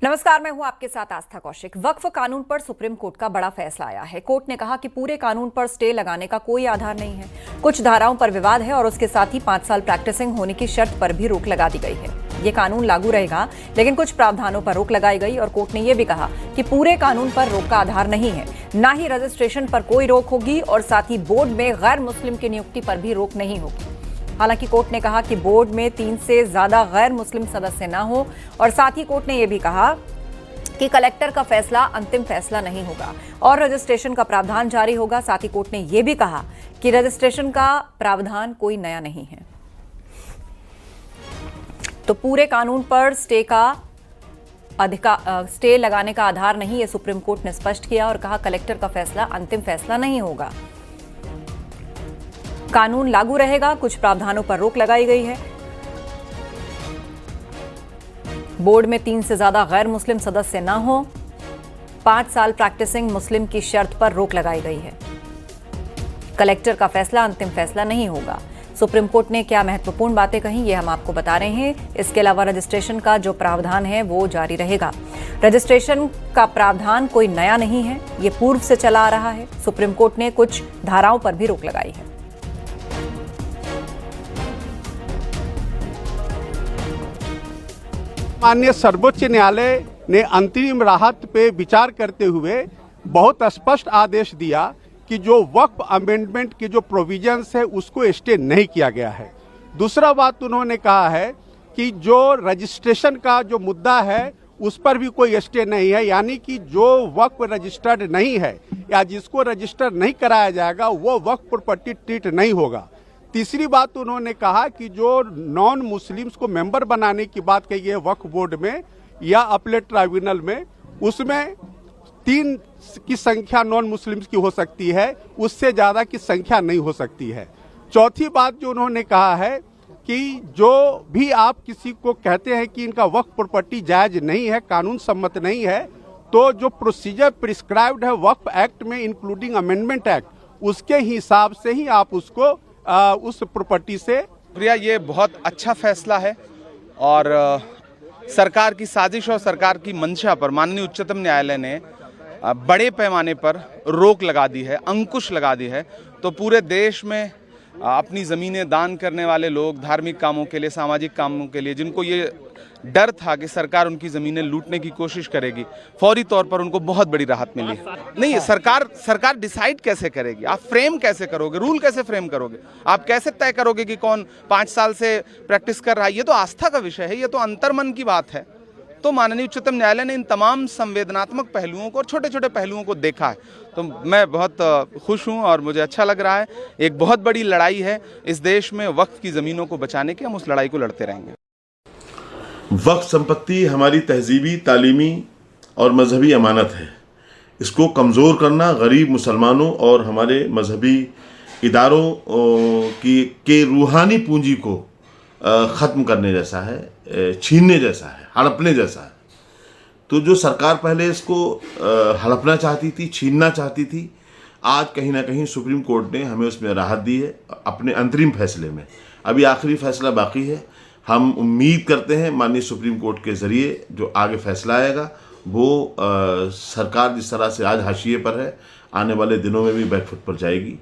नमस्कार, मैं हूं आपके साथ आस्था कौशिक। वक्फ कानून पर सुप्रीम कोर्ट का बड़ा फैसला आया है। कोर्ट ने कहा कि पूरे कानून पर स्टे लगाने का कोई आधार नहीं है। कुछ धाराओं पर विवाद है और उसके साथ ही 5 साल प्रैक्टिसिंग होने की शर्त पर भी रोक लगा दी गई है। ये कानून लागू रहेगा, लेकिन कुछ प्रावधानों पर रोक लगाई गई और कोर्ट ने यह भी कहा कि पूरे कानून पर रोक का आधार नहीं है, न ही रजिस्ट्रेशन पर कोई रोक होगी और साथ ही बोर्ड में गैर मुस्लिम की नियुक्ति पर भी रोक नहीं होगी। हालांकि कोर्ट ने कहा कि बोर्ड में 3 से ज्यादा गैर मुस्लिम सदस्य न हो और साथ ही कोर्ट ने यह भी कहा कि कलेक्टर का फैसला अंतिम फैसला नहीं होगा और रजिस्ट्रेशन का प्रावधान जारी होगा। साथ ही कोर्ट ने यह भी कहा कि रजिस्ट्रेशन का प्रावधान कोई नया नहीं है। तो पूरे कानून पर स्टे लगाने का आधार नहीं, यह सुप्रीम कोर्ट ने स्पष्ट किया और कहा कलेक्टर का फैसला अंतिम फैसला नहीं होगा। कानून लागू रहेगा, कुछ प्रावधानों पर रोक लगाई गई है। बोर्ड में 3 से ज्यादा गैर मुस्लिम सदस्य न हो, 5 साल प्रैक्टिसिंग मुस्लिम की शर्त पर रोक लगाई गई है। कलेक्टर का फैसला अंतिम फैसला नहीं होगा। सुप्रीम कोर्ट ने क्या महत्वपूर्ण बातें कही, ये हम आपको बता रहे हैं। इसके अलावा रजिस्ट्रेशन का जो प्रावधान है वो जारी रहेगा। रजिस्ट्रेशन का प्रावधान कोई नया नहीं है, ये पूर्व से चला आ रहा है। सुप्रीम कोर्ट ने कुछ धाराओं पर भी रोक लगाई है। माननीय सर्वोच्च न्यायालय ने अंतरिम राहत पे विचार करते हुए बहुत स्पष्ट आदेश दिया कि जो वक्फ अमेंडमेंट की जो प्रोविजंस है उसको स्टे नहीं किया गया है। दूसरा बात उन्होंने कहा है कि जो रजिस्ट्रेशन का जो मुद्दा है उस पर भी कोई स्टे नहीं है, यानी कि जो वक्फ रजिस्टर्ड नहीं है या जिसको रजिस्टर नहीं कराया जाएगा वो वक्फ प्रॉपर्टी ट्रीट नहीं होगा। तीसरी बात उन्होंने कहा कि जो नॉन मुस्लिम्स को मेंबर बनाने की बात कही है वक्फ बोर्ड में या अपीलेट ट्राइब्यूनल में, उसमें 3 की संख्या नॉन मुस्लिम्स की हो सकती है, उससे ज़्यादा की संख्या नहीं हो सकती है। चौथी बात जो उन्होंने कहा है कि जो भी आप किसी को कहते हैं कि इनका वक्फ प्रॉपर्टी जायज नहीं है, कानून सम्मत नहीं है, तो जो प्रोसीजर प्रिस्क्राइब्ड है वक्फ एक्ट में इंक्लूडिंग अमेंडमेंट एक्ट, उसके हिसाब से ही आप उसको उस प्रॉपर्टी से। प्रिया, ये बहुत अच्छा फैसला है और सरकार की साजिश और सरकार की मंशा पर माननीय उच्चतम न्यायालय ने बड़े पैमाने पर रोक लगा दी है, अंकुश लगा दी है। तो पूरे देश में अपनी ज़मीनें दान करने वाले लोग, धार्मिक कामों के लिए, सामाजिक कामों के लिए, जिनको ये डर था कि सरकार उनकी ज़मीनें लूटने की कोशिश करेगी, फौरी तौर पर उनको बहुत बड़ी राहत मिली। नहीं, सरकार डिसाइड कैसे करेगी, आप फ्रेम कैसे करोगे, रूल कैसे फ्रेम करोगे, आप कैसे तय करोगे कि कौन 5 साल से प्रैक्टिस कर रहा है? ये तो आस्था का विषय है, ये तो अंतर्मन की बात है। तो माननीय उच्चतम न्यायालय ने इन तमाम संवेदनात्मक पहलुओं को और छोटे छोटे पहलुओं को देखा है। तो मैं बहुत खुश हूं और मुझे अच्छा लग रहा है। एक बहुत बड़ी लड़ाई है इस देश में वक्फ की ज़मीनों को बचाने की, हम उस लड़ाई को लड़ते रहेंगे। वक्फ संपत्ति हमारी तहजीबी, तालीमी और मजहबी अमानत है। इसको कमज़ोर करना गरीब मुसलमानों और हमारे मजहबी इदारों के रूहानी पूंजी को ख़त्म करने जैसा है, छीनने जैसा है, हड़पने जैसा है। तो जो सरकार पहले इसको हड़पना चाहती थी, छीनना चाहती थी, आज कहीं ना कहीं सुप्रीम कोर्ट ने हमें उसमें राहत दी है अपने अंतरिम फैसले में। अभी आखिरी फैसला बाकी है। हम उम्मीद करते हैं माननीय सुप्रीम कोर्ट के ज़रिए जो आगे फैसला आएगा वो सरकार जिस तरह से आज हाशिए पर है, आने वाले दिनों में भी बैकफुट पर जाएगी।